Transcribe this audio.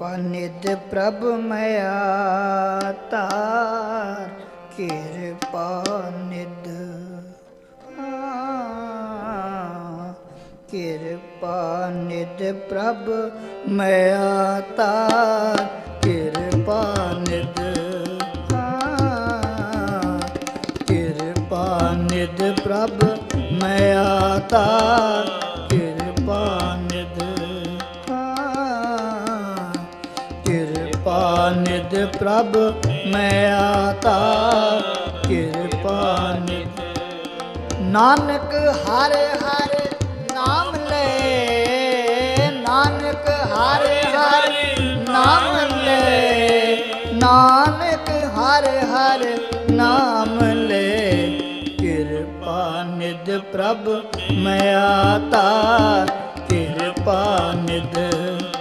निध प्रभ मया तार कृपा निध कृपा निध प्रभ मया तार कृपा निध कृपा निध प्रभ मया तार कृपा निध कृपा निध प्रभ मया तार कृपा निध नानक हरे हरे नाम ले नानक हरे हरे नाम ले नानक हरे हरे नाम ले कृपा निध प्रभ मया तार कृपा निध